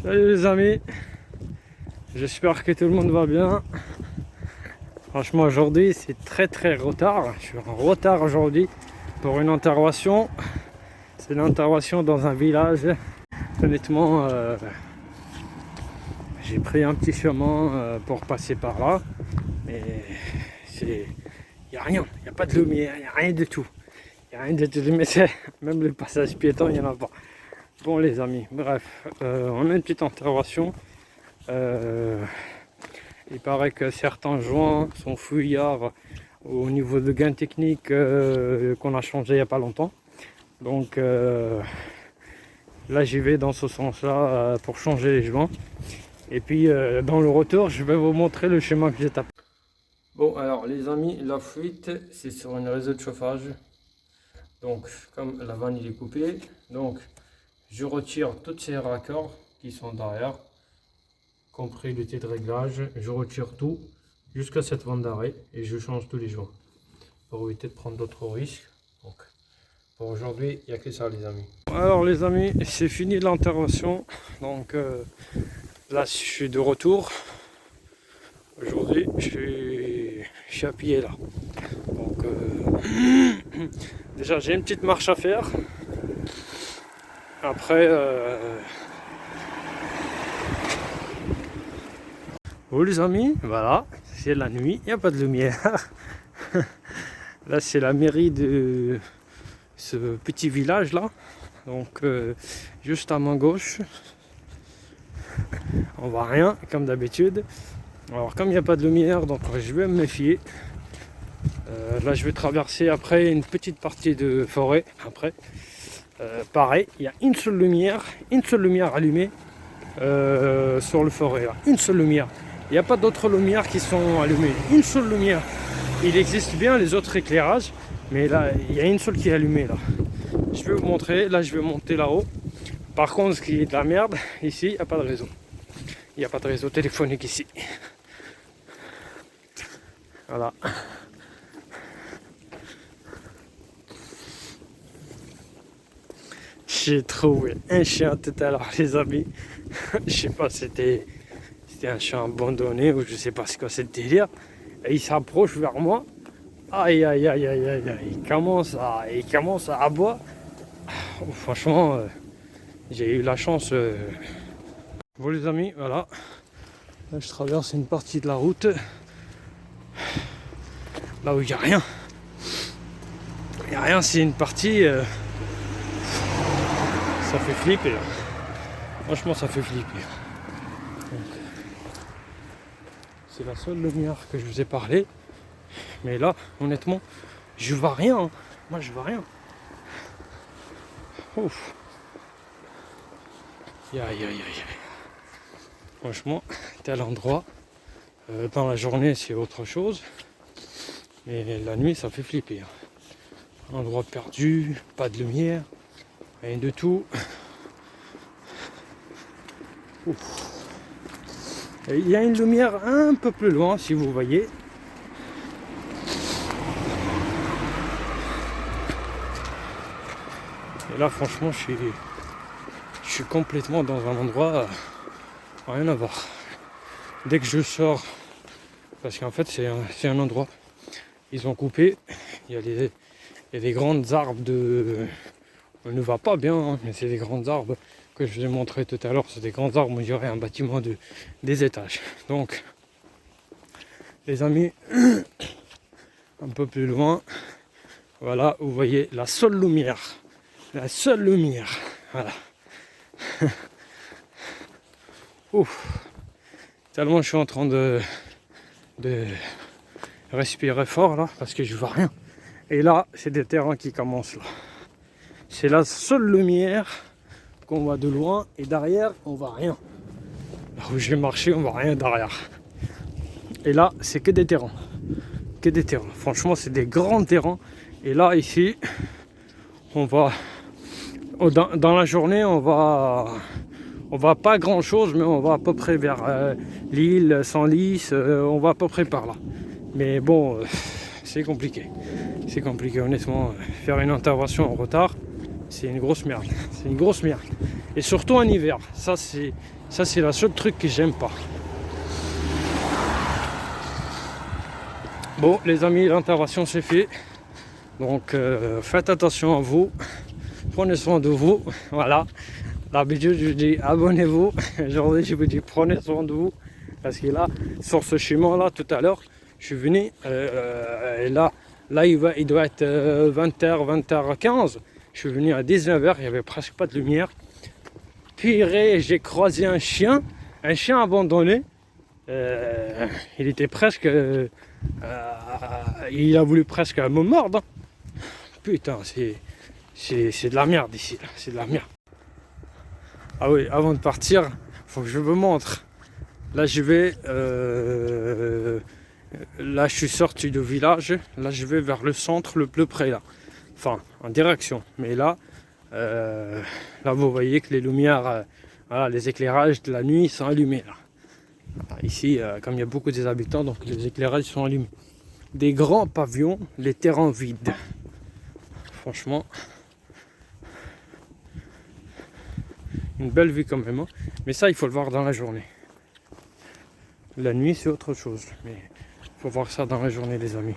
Salut les amis, j'espère que tout le monde va bien. Franchement aujourd'hui c'est très retard, je suis en retard aujourd'hui pour une intervention. C'est une intervention dans un village. Honnêtement j'ai pris un petit chemin pour passer par là, mais il n'y a rien, il n'y a pas de lumière, il n'y a rien du tout. Il n'y a rien du tout, mais même le passage piéton il n'y en a pas. Bon les amis, bref, on a une petite intervention. Il paraît que certains joints sont fouillards au niveau de gain technique qu'on a changé il n'y a pas longtemps. Donc là j'y vais dans ce sens là pour changer les joints. Et puis dans le retour je vais vous montrer le schéma que j'ai tapé. Bon alors les amis, la fuite c'est sur une réseau de chauffage. Donc comme la vanne il est coupée, donc je retire tous ces raccords qui sont derrière, compris l'unité de réglage. Je retire tout jusqu'à cette vanne d'arrêt et je change tous les joints pour éviter de prendre d'autres risques. Donc pour aujourd'hui il n'y a que ça les amis. Alors les amis, c'est fini l'intervention. Donc là je suis de retour. Aujourd'hui je suis appuyé là. Donc déjà j'ai une petite marche à faire. Après oh les amis, voilà, c'est la nuit, il n'y a pas de lumière. Là c'est la mairie de ce petit village là. Donc juste à main gauche. On voit rien comme d'habitude. Alors comme il n'y a pas de lumière, donc je vais me méfier. Là je vais traverser après une petite partie de forêt. Après pareil, il y a une seule lumière allumée sur le forêt là. Une seule lumière. Il n'y a pas d'autres lumières qui sont allumées. Une seule lumière. Il existe bien les autres éclairages, mais là il y a une seule qui est allumée là. Je vais vous montrer. Là je vais monter là-haut. Par contre ce qui est de la merde, ici il n'y a pas de réseau. Il n'y a pas de réseau téléphonique ici. Voilà. J'ai trouvé un chien tout à l'heure les amis. Je sais pas c'était un chien abandonné ou je sais pas c'est quoi ce délire. Et il s'approche vers moi. Aïe. Il commence à aboyer. Oh, franchement j'ai eu la chance. Bon les amis, voilà. Là je traverse une partie de la route. Là où il n'y a rien. Il n'y a rien, c'est une partie. Ça fait flipper. Franchement, ça fait flipper. C'est la seule lumière que je vous ai parlé. Mais là, honnêtement, je vois rien. Hein. Moi, je vois rien. Ouf. Aïe. Franchement, tel endroit. Dans la journée, c'est autre chose. Mais la nuit, ça fait flipper. Hein. Endroit perdu, pas de lumière. Rien de tout. Ouf. Et il y a une lumière un peu plus loin si vous voyez. Et là franchement je suis complètement dans un endroit rien à voir. Dès que je sors, parce qu'en fait c'est un endroit. Ils ont coupé. Il y a des grandes arbres de. On ne va pas bien, hein, mais c'est des grands arbres que je vous ai montré tout à l'heure. C'est des grands arbres où il y aurait un bâtiment de des étages. Donc, les amis, un peu plus loin, voilà, vous voyez la seule lumière. La seule lumière. Voilà. Ouf. Tellement je suis en train de respirer fort là, parce que je vois rien. Et là, c'est des terrains qui commencent là. C'est la seule lumière qu'on voit de loin et derrière on voit rien. Là où j'ai marché on voit rien derrière. Et là c'est que des terrains. Que des terrains. Franchement c'est des grands terrains. Et là ici on va dans la journée on va pas grand chose mais on va à peu près vers l'île, Senlis, on va à peu près par là. Mais bon c'est compliqué. C'est compliqué honnêtement faire une intervention en retard. c'est une grosse merde. C'est une grosse merde. Et surtout en hiver. Ça, c'est la seule truc que j'aime pas. Bon, les amis, l'intervention c'est fait. Donc, faites attention à vous. Prenez soin de vous. Voilà. D'habitude, je dis abonnez-vous. Aujourd'hui, je vous dis prenez soin de vous. Parce que là, sur ce chemin-là, tout à l'heure, je suis venu. Et là, il doit être 20h, 20h15. Je suis venu à 19h, il n'y avait presque pas de lumière. Puis j'ai croisé un chien abandonné. Il était presque... il a voulu presque me mordre. Putain, c'est de la merde ici, là. C'est de la merde. Ah oui, avant de partir, faut que je vous montre. Là, je vais... là, je suis sorti du village. Là, je vais vers le centre le plus près, là. Enfin, en direction. Mais là, là, vous voyez que les lumières, voilà, les éclairages de la nuit sont allumés, là. Ici, comme il y a beaucoup des habitants, donc les éclairages sont allumés. Des grands pavillons, les terrains vides. Franchement, une belle vue quand même. Hein. Mais ça, il faut le voir dans la journée. La nuit, c'est autre chose. Mais il faut voir ça dans la journée, les amis.